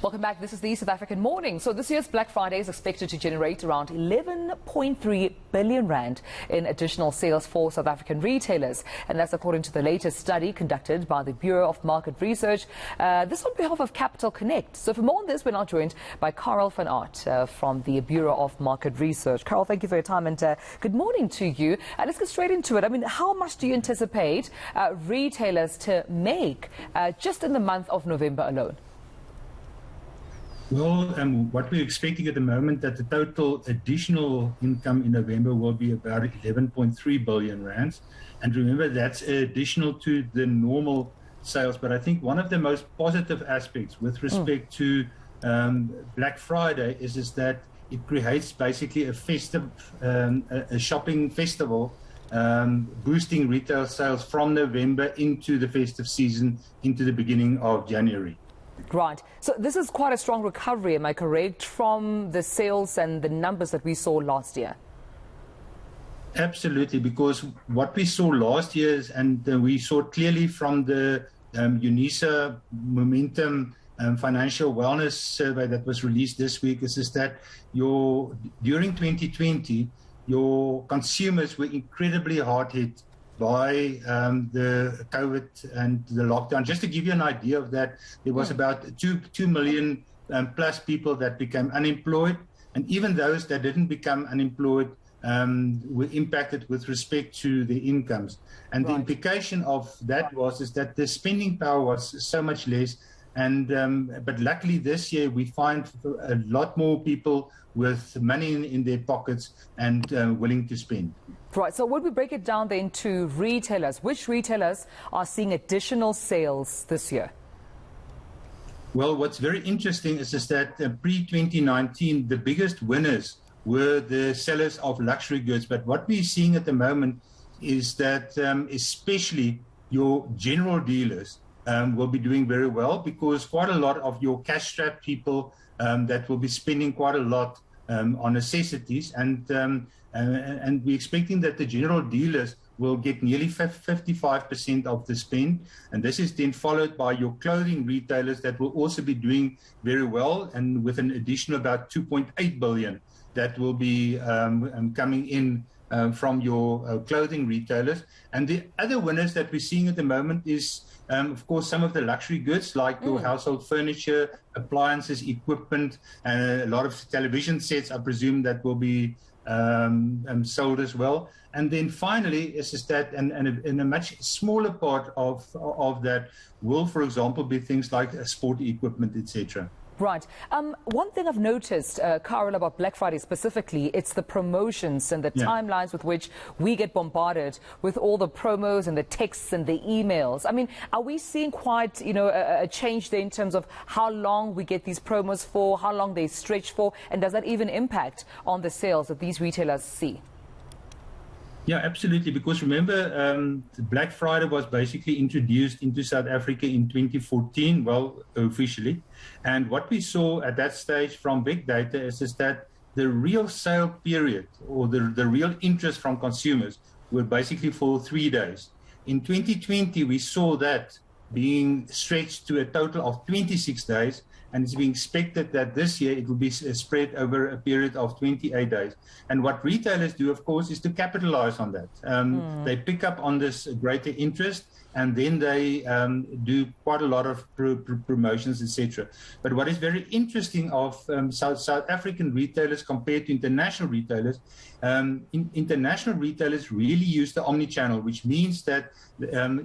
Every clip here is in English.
Welcome back. This is the South African Morning. So this year's Black Friday is expected to generate around 11.3 billion rand in additional sales for South African retailers. And that's according to the latest study conducted by the Bureau of Market Research. This on behalf of Capital Connect. So for more on this, we're now joined by Carel van Aardt from the Bureau of Market Research. Carel, thank you for your time and good morning to you. Let's get straight into it. I mean, how much do you anticipate retailers to make just in the month of November alone? Well, what we're expecting at the moment that the total additional income in November will be about 11.3 billion rands. And remember, that's additional to the normal sales. But I think one of the most positive aspects with respect to Black Friday is that it creates basically a festive, a shopping festival, boosting retail sales from November into the festive season, into the beginning of January. Right. So this is quite a strong recovery, am I correct, from the sales and the numbers that we saw last year? Absolutely, because what we saw last year is, and we saw clearly from the UNISA Momentum Financial Wellness Survey that was released this week, is that during 2020, your consumers were incredibly hard hit by the COVID and the lockdown. Just to give you an idea of that, there was about 2 million plus people that became unemployed. And even those that didn't become unemployed were impacted with respect to their incomes. And the implication of that is that the spending power was so much less. And but luckily this year we find a lot more people with money in their pockets and willing to spend. Right. So would we break it down then to retailers? Which retailers are seeing additional sales this year? Well, what's very interesting is that pre-2019, the biggest winners were the sellers of luxury goods. But what we're seeing at the moment is that especially your general dealers will be doing very well, because quite a lot of your cash-strapped people that will be spending quite a lot on necessities, and we're expecting that the general dealers will get nearly 55% of the spend, and this is then followed by your clothing retailers that will also be doing very well, and with an additional about 2.8 billion that will be coming in from your clothing retailers. And the other winners that we're seeing at the moment is, of course, some of the luxury goods like your household furniture, appliances, equipment, and a lot of television sets, I presume, that will be sold as well. And then finally is that, and in a much smaller part of that will, for example, be things like sport equipment, etc. Right. One thing I've noticed, Carel, about Black Friday specifically, it's the promotions and the timelines with which we get bombarded with all the promos and the texts and the emails. I mean, are we seeing quite, a change there in terms of how long we get these promos for, how long they stretch for, and does that even impact on the sales that these retailers see? Yeah, absolutely. Because remember, Black Friday was basically introduced into South Africa in 2014, well, officially. And what we saw at that stage from big data is that the real sale period, or the real interest from consumers, were basically for 3 days. In 2020, we saw that being stretched to a total of 26 days. And it's being expected that this year it will be spread over a period of 28 days. And what retailers do, of course, is to capitalize on that. They pick up on this greater interest, and then they do quite a lot of promotions, etc. But what is very interesting of South African retailers compared to international retailers, international retailers really use the Omnichannel, which means that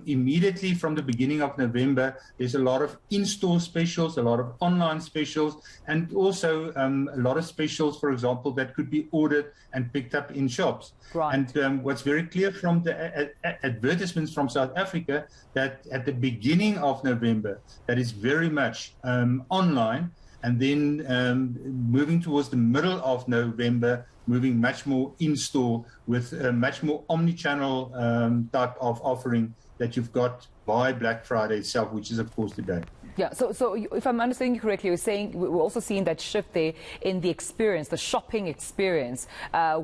immediately from the beginning of November, there's a lot of in-store specials, a lot of online specials, and also a lot of specials, for example, that could be ordered and picked up in shops. Right. And what's very clear from the advertisements from South Africa, that at the beginning of November, that is very much online, and then moving towards the middle of November, moving much more in-store with a much more omni-channel type of offering that you've got by Black Friday itself, which is, of course, today. Yeah, so if I'm understanding you correctly, you're saying we're also seeing that shift there in the experience, the shopping experience,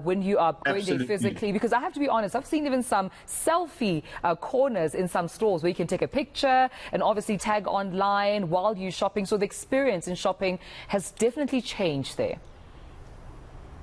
when you are going there physically. Because I have to be honest, I've seen even some selfie corners in some stores where you can take a picture and obviously tag online while you're shopping. So the experience in shopping has definitely changed there.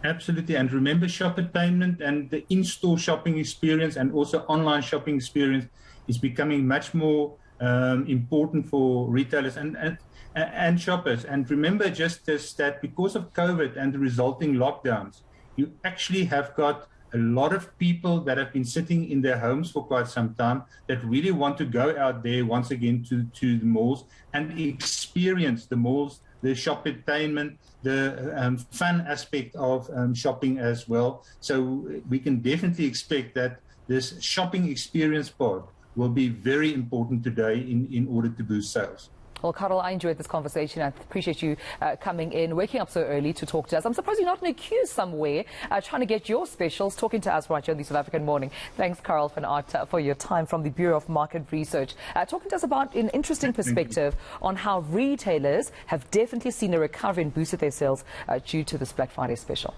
Absolutely, and remember, shop attainment and the in-store shopping experience and also online shopping experience is becoming much more important for retailers and shoppers. And remember just this, that because of COVID and the resulting lockdowns, you actually have got a lot of people that have been sitting in their homes for quite some time that really want to go out there once again to the malls and experience the malls, the shop attainment, the fun aspect of shopping as well. So we can definitely expect that this shopping experience part will be very important today in order to boost sales. Well, Carel, I enjoyed this conversation. I appreciate you coming in, waking up so early to talk to us. I'm surprised you're not in a queue somewhere trying to get your specials, talking to us right here on the South African Morning. Thanks, Carel van Aardt, for your time from the Bureau of Market Research, talking to us about an interesting perspective on how retailers have definitely seen a recovery and boosted their sales due to this Black Friday special.